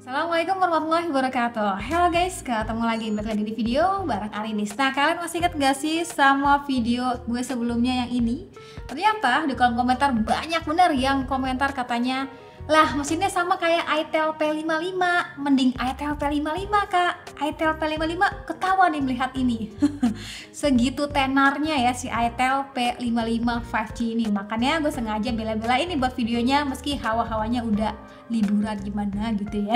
Assalamualaikum warahmatullahi wabarakatuh. Halo guys, ketemu balik lagi di video bareng Arinis. Nah, kalian masih ingat gak sih sama video gue sebelumnya yang ini? Ternyata di kolom komentar banyak bener yang komentar katanya, lah mesinnya sama kayak itel P55, mending itel P55 kak. itel P55 ketawa nih melihat ini. Segitu tenarnya ya si itel P55 5G ini. Makanya gue sengaja bela-bela ini buat videonya meski hawa-hawanya udah liburan gimana gitu ya.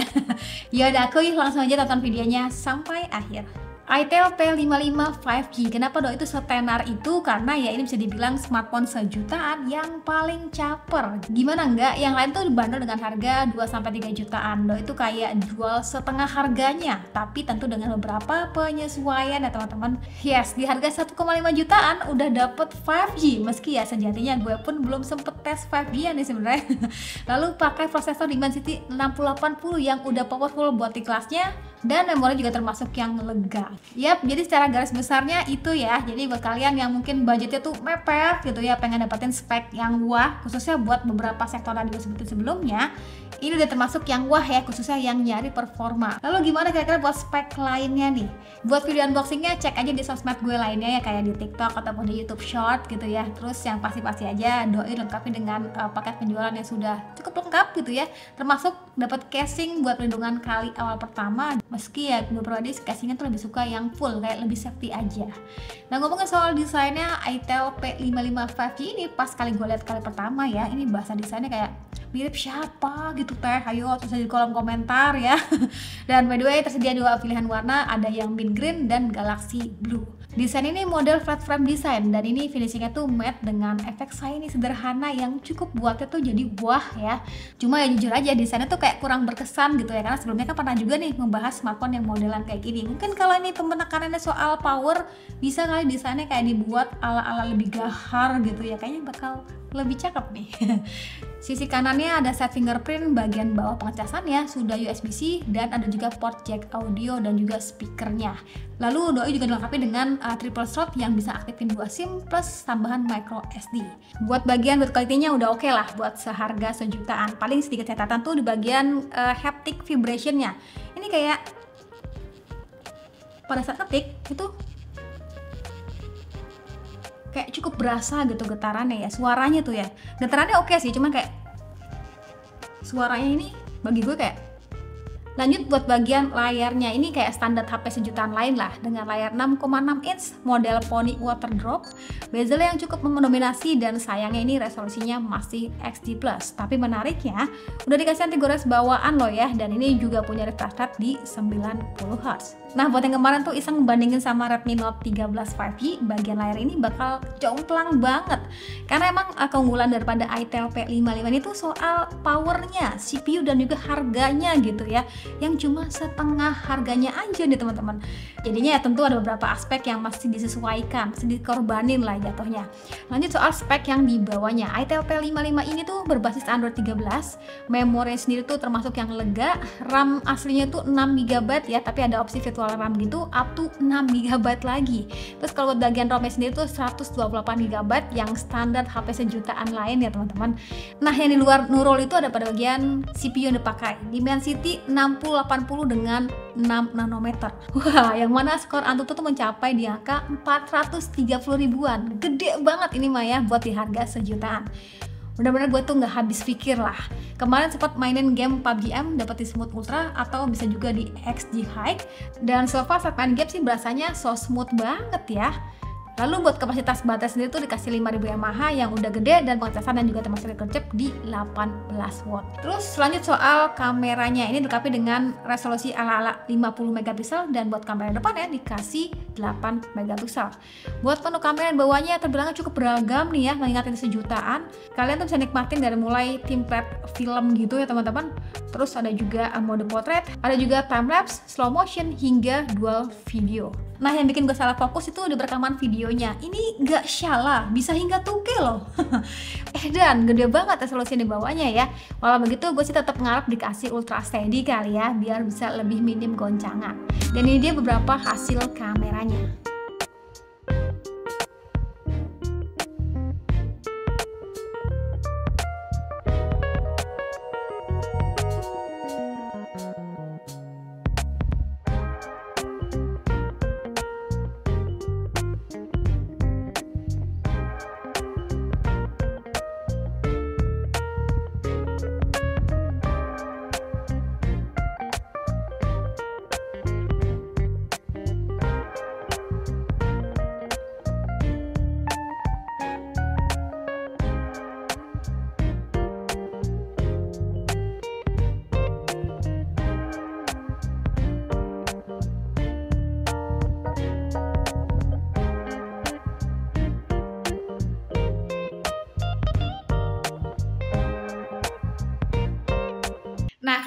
Ya udah, aku langsung aja tonton videonya sampai akhir. itel P55 5G, kenapa dong itu setenar itu? Karena ya ini bisa dibilang smartphone sejutaan yang paling caper. Gimana enggak, yang lain tuh dibanderol dengan harga 2-3 jutaan. Dong itu kayak jual setengah harganya, tapi tentu dengan beberapa penyesuaian ya teman-teman. Yes, di harga 1,5 jutaan udah dapet 5G, meski ya sejatinya gue pun belum sempet tes 5G nih sebenarnya. Lalu pakai prosesor Dimensity 6080 yang udah powerful buat di kelasnya, dan memori juga termasuk yang lega. Yap, jadi secara garis besarnya itu ya. Jadi buat kalian yang mungkin budgetnya tuh mepet gitu ya, pengen dapetin spek yang wah, khususnya buat beberapa sektor yang gue sebutin sebelumnya, ini udah termasuk yang wah ya, khususnya yang nyari performa. Lalu gimana kira-kira buat spek lainnya nih? Buat video unboxingnya cek aja di sosmed gue lainnya ya, kayak di TikTok ataupun di YouTube Short gitu ya. Terus yang pasti-pasti aja doi lengkapi dengan paket penjualan yang sudah cukup lengkap gitu ya, termasuk dapat casing buat perlindungan kali awal pertama. Meski ya gue pribadi casingnya tuh lebih suka yang full, kayak lebih safety aja. Nah, ngomongin soal desainnya itel P55 5G ini, pas kali gue lihat kali pertama ya, ini bahasa desainnya kayak mirip siapa gitu teh, ayo tulis di kolom komentar ya. Dan by the way, tersedia dua pilihan warna, ada yang mint green dan galaxy blue. Desain ini model flat frame design, dan ini finishingnya tuh matte dengan efek shiny sederhana yang cukup buatnya tuh jadi wah ya. Cuma ya jujur aja desainnya tuh kayak kurang berkesan gitu ya, karena sebelumnya kan pernah juga nih membahas smartphone yang modelan kayak gini. Mungkin kalau ini penekanannya soal power, bisa kali desainnya kayak dibuat ala-ala lebih gahar gitu ya, kayaknya bakal lebih cakep nih. Sisi kanannya ada set fingerprint, bagian bawah pengecasannya sudah USB-C, dan ada juga port jack audio dan juga speakernya. Lalu doi juga dilengkapi dengan triple slot yang bisa aktifin 2 SIM plus tambahan micro SD. Buat bagian build quality-nya udah oke lah buat seharga sejutaan. Paling sedikit catatan tuh di bagian haptic vibration-nya. Ini kayak pada saat ketik itu kayak cukup berasa gitu getarannya ya, suaranya tuh ya. Getarannya oke sih, cuman kayak suaranya ini bagi gue kayak. Lanjut buat bagian layarnya, ini kayak standar HP sejutaan lain lah, dengan layar 6,6 inch model Pony Water Drop, bezel yang cukup mendominasi, dan sayangnya ini resolusinya masih XD+. Tapi menariknya udah dikasih anti gores bawaan loh ya, dan ini juga punya refresh rate di 90Hz. Nah, buat yang kemarin tuh iseng bandingin sama Redmi Note 13 5G, bagian layar ini bakal jomplang banget. Karena emang keunggulan daripada itel P55 ini tuh soal powernya, CPU, dan juga harganya gitu ya, yang cuma setengah harganya aja nih teman-teman. Jadinya ya tentu ada beberapa aspek yang masih disesuaikan, sedikit korbanin lah jatuhnya. Lanjut soal spek yang dibawanya, itel P55 ini tuh berbasis Android 13, memori sendiri tuh termasuk yang lega, RAM aslinya tuh 6GB ya, tapi ada opsi virtual RAM gitu up to 6GB lagi. Terus kalau buat bagian ROM sendiri tuh 128GB yang standar HP sejutaan lain ya teman-teman. Nah, yang di luar nurul itu ada pada bagian CPU yang dipakai, Dimensity 6080 dengan 6 nanometer. Wah, yang mana skor Antutu tuh mencapai di angka 430 ribuan. Gede banget ini mah ya buat di harga sejutaan. Bener-bener gue tuh nggak habis pikir lah. Kemarin sempat mainin game PUBG M, dapat di Smooth Ultra atau bisa juga di XG High, dan so far saat main game sih berasanya so smooth banget ya. Lalu buat kapasitas baterai sendiri tuh dikasih 5000 mAh yang udah gede, dan pengecasan dan juga termasuk gercep di 18 watt. Terus lanjut soal kameranya, ini dilengkapi dengan resolusi ala-ala 50 megapiksel, dan buat kamera depannya dikasih 8 megapiksel. Buat menu kamera bawahnya terbilangnya cukup beragam nih ya, mengingat ini sejutaan. Kalian tuh bisa nikmatin dari mulai template film gitu ya teman-teman. Terus ada juga mode portrait, ada juga time lapse, slow motion, hingga dual video. Nah, yang bikin gue salah fokus itu di perekaman videonya. Ini nggak salah, bisa hingga 2K loh. Dan gede banget resolusi di bawahnya ya. Walau begitu, gue sih tetap ngarep dikasih ultra steady kali ya, biar bisa lebih minim goncangan. Dan ini dia beberapa hasil kameranya.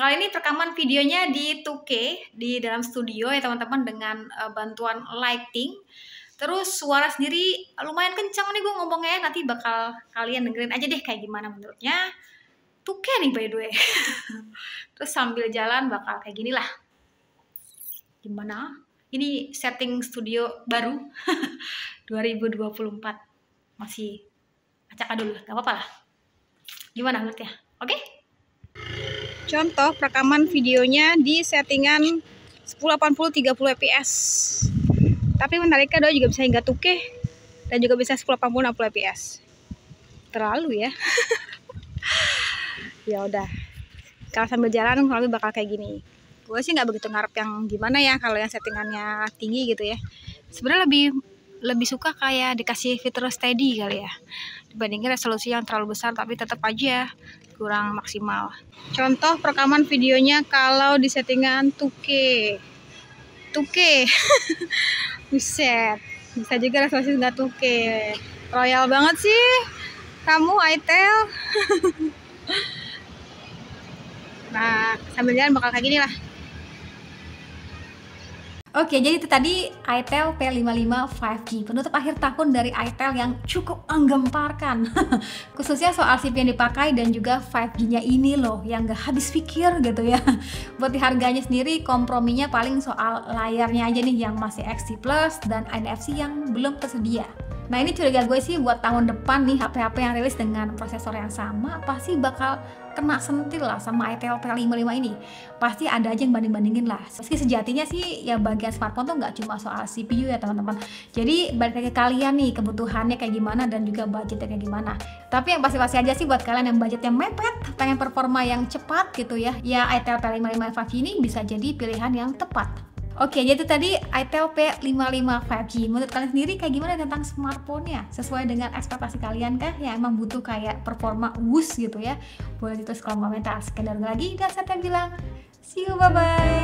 Kalau ini rekaman videonya di 2K di dalam studio ya teman-teman, dengan bantuan lighting. Terus suara sendiri lumayan kencang nih gue ngomongnya, nanti bakal kalian dengerin aja deh kayak gimana menurutnya. 2K nih by the way. Terus sambil jalan bakal kayak gini lah. Gimana? Ini setting studio baru 2024. Masih acak dulu, gak apa-apa lah. Gimana menurutnya? Oke? Contoh rekaman videonya di settingan 1080 30 fps. Tapi menariknya doi juga bisa hingga 2K dan juga bisa 1080 60 fps. Terlalu ya. Ya udah. Kalau sambil jalan kurang lebih bakal kayak gini. Gue sih nggak begitu ngarep yang gimana ya kalau yang settingannya tinggi gitu ya. Sebenarnya lebih suka kayak dikasih fitur steady kali ya, dibandingin resolusi yang terlalu besar tapi tetap aja kurang maksimal. Contoh rekaman videonya kalau di settingan 2K. Buset, bisa juga resolusi nggak 2K. Royal banget sih kamu, itel. Nah, sambil jalan bakal kayak gini lah. Oke, jadi itu tadi itel P55 5G, penutup akhir tahun dari itel yang cukup menggemparkan. Khususnya soal CPU yang dipakai dan juga 5G-nya ini loh, yang gak habis pikir gitu ya. Buat di harganya sendiri, komprominya paling soal layarnya aja nih yang masih XT Plus dan NFC yang belum tersedia. Nah ini curiga gue sih buat tahun depan nih HP-HP yang rilis dengan prosesor yang sama pasti bakal kena sentil lah sama itel P55 ini. Pasti ada aja yang banding-bandingin lah. Meski sejatinya sih ya bagian smartphone tuh nggak cuma soal CPU ya teman-teman. Jadi balik lagi ke kalian nih, kebutuhannya kayak gimana dan juga budgetnya kayak gimana. Tapi yang pasti-pasti aja sih buat kalian yang budgetnya mepet, pengen performa yang cepat gitu ya, itel P55 5G ini bisa jadi pilihan yang tepat. Oke, jadi tadi itel P55 5G. Menurut kalian sendiri kayak gimana tentang smartphone-nya? Sesuai dengan ekspektasi kalian kah? Ya emang butuh kayak performa wus gitu ya? Boleh ditulis kolom komentar. Sekian dari lagi dan saya bilang, see you, bye-bye.